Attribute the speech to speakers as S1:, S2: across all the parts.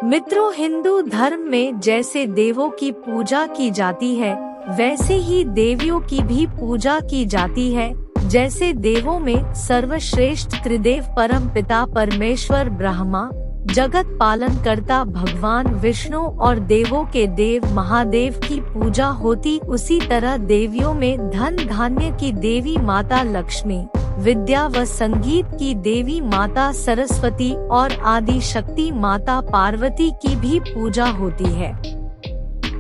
S1: मित्रों, हिंदू धर्म में जैसे देवों की पूजा की जाती है, वैसे ही देवियों की भी पूजा की जाती है। जैसे देवों में सर्वश्रेष्ठ त्रिदेव परम पिता परमेश्वर ब्रह्मा, जगत पालन करता भगवान विष्णु और देवों के देव महादेव की पूजा होती, उसी तरह देवियों में धन धान्य की देवी माता लक्ष्मी, विद्या व संगीत की देवी माता सरस्वती और आदि शक्ति माता पार्वती की भी पूजा होती है।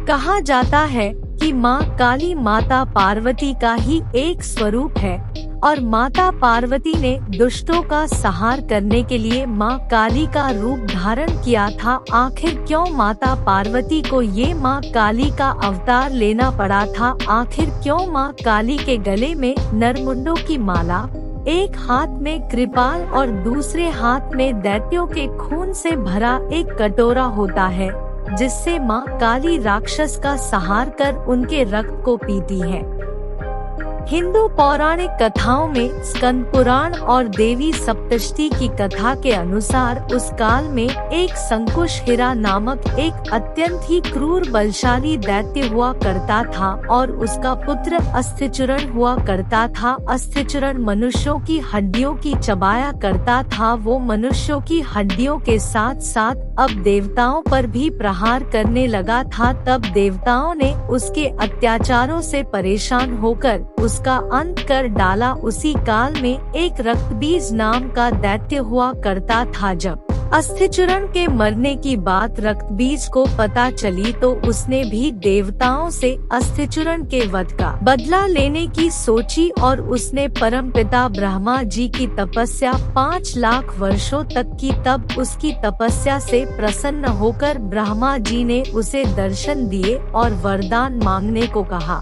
S1: कहा जाता है कि माँ काली माता पार्वती का ही एक स्वरूप है और माता पार्वती ने दुष्टों का संहार करने के लिए माँ काली का रूप धारण किया था। आखिर क्यों माता पार्वती को ये माँ काली का अवतार लेना पड़ा था? आखिर क्यों माँ काली के गले में नरमुंडों की माला, एक हाथ में कृपाल और दूसरे हाथ में दैत्यों के खून से भरा एक कटोरा होता है, जिससे माँ काली राक्षस का संहार कर उनके रक्त को पीती है? हिंदू पौराणिक कथाओं में स्कंद पुराण और देवी सप्तशती की कथा के अनुसार उस काल में एक संकुश हीरा नामक एक अत्यंत ही क्रूर बलशाली दैत्य हुआ करता था और उसका पुत्र अस्थिचूरण हुआ करता था। अस्थिचूरण मनुष्यों की हड्डियों की चबाया करता था। वो मनुष्यों की हड्डियों के साथ साथ अब देवताओं पर भी प्रहार करने लगा था। तब देवताओं ने उसके अत्याचारों से परेशान होकर उसका अंत कर डाला। उसी काल में एक रक्तबीज नाम का दैत्य हुआ करता था। जब अस्थिचूरण के मरने की बात रक्तबीज को पता चली तो उसने भी देवताओं से अस्थिचूरण के वध का बदला लेने की सोची और उसने परमपिता ब्रह्मा जी की तपस्या 5 लाख वर्षों तक की। तब उसकी तपस्या से प्रसन्न होकर ब्रह्मा जी ने उसे दर्शन दिए और वरदान मांगने को कहा।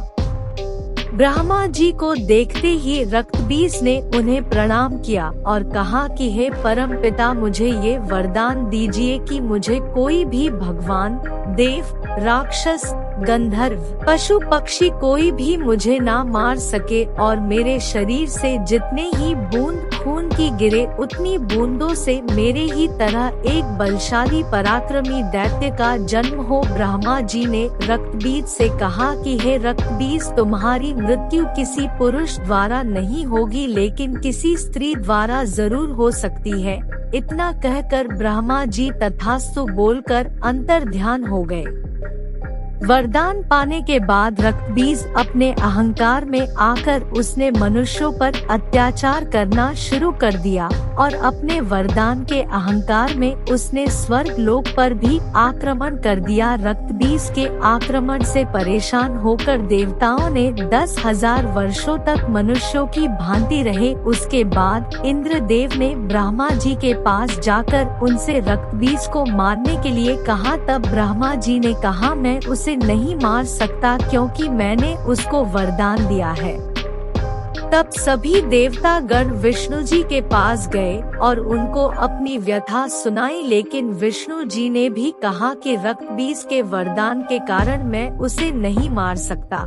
S1: ब्रह्मा जी को देखते ही रक्तबीज ने उन्हें प्रणाम किया और कहा कि हे परम पिता, मुझे ये वरदान दीजिए कि मुझे कोई भी भगवान, देव, राक्षस, गंधर्व, पशु पक्षी कोई भी मुझे ना मार सके और मेरे शरीर से जितने ही बूंद खून की गिरे उतनी बूंदों से मेरे ही तरह एक बलशाली पराक्रमी दैत्य का जन्म हो। ब्रह्मा जी ने रक्तबीज से कहा कि हे रक्तबीज, तुम्हारी मृत्यु किसी पुरुष द्वारा नहीं होगी लेकिन किसी स्त्री द्वारा जरूर हो सकती है। इतना कहकर ब्रह्मा जी तथास्तु बोलकर अंतर ध्यान हो गए। वरदान पाने के बाद रक्तबीज अपने अहंकार में आकर उसने मनुष्यों पर अत्याचार करना शुरू कर दिया और अपने वरदान के अहंकार में उसने स्वर्ग लोक पर भी आक्रमण कर दिया। रक्तबीज के आक्रमण से परेशान होकर देवताओं ने 10,000 वर्षों तक मनुष्यों की भांति रहे। उसके बाद इंद्रदेव ने ब्रह्मा जी के पास जाकर उनसे रक्तबीज को मारने के लिए कहा। तब ब्रह्मा जी ने कहा, मैं उसे नहीं मार सकता क्योंकि मैंने उसको वरदान दिया है। तब सभी देवता गण विष्णु जी के पास गए और उनको अपनी व्यथा सुनाई, लेकिन विष्णु जी ने भी कहा कि रक्तबीज के वरदान के कारण मैं उसे नहीं मार सकता।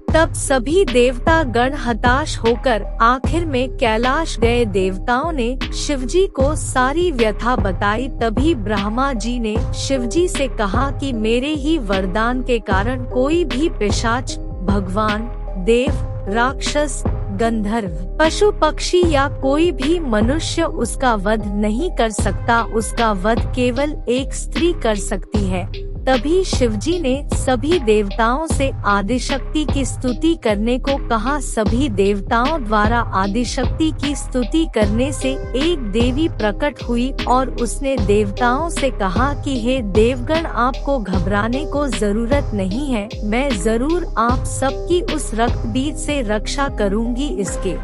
S1: तब सभी देवता गण हताश होकर आखिर में कैलाश गए। देवताओं ने शिवजी को सारी व्यथा बताई। तभी ब्रह्मा जी ने शिवजी से कहा कि मेरे ही वरदान के कारण कोई भी पिशाच, भगवान, देव, राक्षस, गंधर्व, पशु पक्षी या कोई भी मनुष्य उसका वध नहीं कर सकता। उसका वध केवल एक स्त्री कर सकती है। तभी शिवजी ने सभी देवताओं से आदिशक्ति की स्तुति करने को कहा। सभी देवताओं द्वारा आदिशक्ति की स्तुति करने से एक देवी प्रकट हुई और उसने देवताओं से कहा कि हे देवगण, आपको घबराने को जरूरत नहीं है, मैं जरूर आप सबकी उस रक्तबीज से रक्षा करूंगी। इसके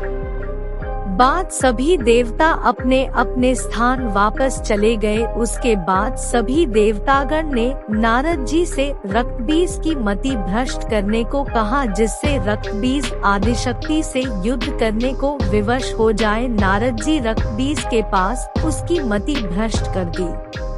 S1: बाद सभी देवता अपने अपने स्थान वापस चले गए। उसके बाद सभी देवतागण ने नारद जी से रक्तबीज की मति भ्रष्ट करने को कहा, जिससे रक्तबीज आदिशक्ति से युद्ध करने को विवश हो जाए। नारद जी रक्तबीज के पास उसकी मति भ्रष्ट कर दी।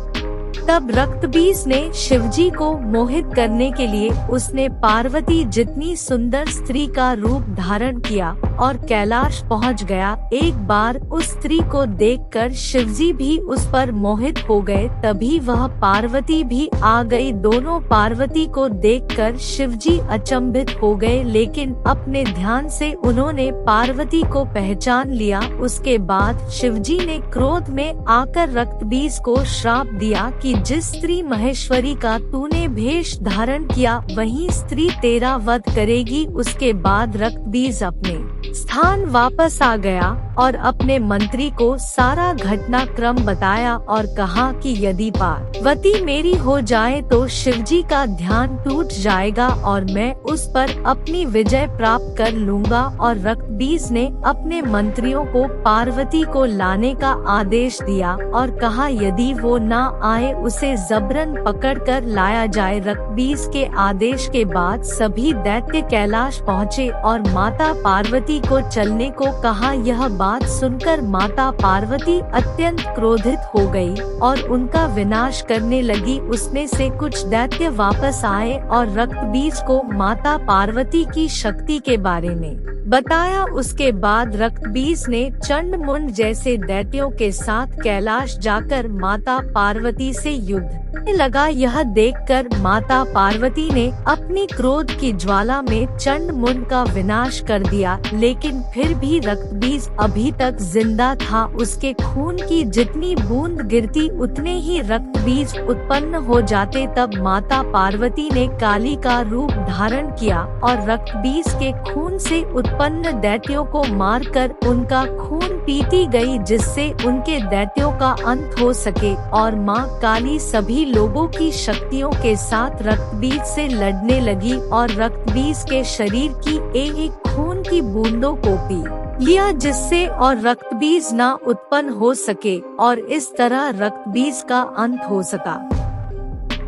S1: तब रक्तबीज ने शिवजी को मोहित करने के लिए उसने पार्वती जितनी सुंदर स्त्री का रूप धारण किया और कैलाश पहुंच गया। एक बार उस स्त्री को देखकर शिवजी भी उस पर मोहित हो गए। तभी वह पार्वती भी आ गई। दोनों पार्वती को देखकर शिवजी अचंभित हो गए, लेकिन अपने ध्यान से उन्होंने पार्वती को पहचान लिया। उसके बाद शिवजी ने क्रोध में आकर रक्तबीज को श्राप दिया कि जिस स्त्री महेश्वरी का तूने भेष धारण किया वही स्त्री तेरा वध करेगी। उसके बाद रक्तबीज अपने स्थान वापस आ गया और अपने मंत्री को सारा घटनाक्रम बताया और कहा कि यदि पार्वती मेरी हो जाए तो शिवजी का ध्यान टूट जाएगा और मैं उस पर अपनी विजय प्राप्त कर लूंगा। और रक्तबीज ने अपने मंत्रियों को पार्वती को लाने का आदेश दिया और कहा यदि वो ना आए उसे जबरन पकड़कर लाया जाए। रक्तबीज के आदेश के बाद सभी दैत्य कैलाश पहुँचे और माता पार्वती को चलने को कहा। यह बात सुनकर माता पार्वती अत्यंत क्रोधित हो गई और उनका विनाश करने लगी। उसमें से कुछ दैत्य वापस आए और रक्तबीज को माता पार्वती की शक्ति के बारे में बताया। उसके बाद रक्तबीज ने चंडमुंड जैसे दैत्यों के साथ कैलाश जाकर माता पार्वती से युद्ध लगा। यह देखकर माता पार्वती ने अपनी क्रोध की ज्वाला में चंडमुंड का विनाश कर दिया, लेकिन फिर भी रक्तबीज अभी तक जिंदा था। उसके खून की जितनी बूंद गिरती उतने ही रक्तबीज उत्पन्न हो जाते। तब माता पार्वती ने काली का रूप धारण किया और रक्तबीज के खून से उत्पन्न दैत्यों को मारकर उनका खून पीती गई, जिससे उनके दैत्यों का अंत हो सके। और माँ काली सभी लोगों की शक्तियों के साथ रक्तबीज से लड़ने लगी और रक्तबीज के शरीर की एक खून की बूंदों को पी लिया, जिससे और रक्तबीज ना उत्पन्न हो सके और इस तरह रक्तबीज का अंत हो सका।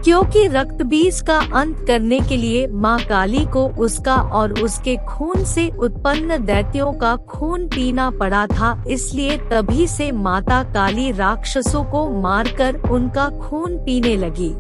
S1: क्योंकि रक्तबीज का अंत करने के लिए माँ काली को उसका और उसके खून से उत्पन्न दैत्यों का खून पीना पड़ा था, इसलिए तभी से माता काली राक्षसों को मारकर उनका खून पीने लगी।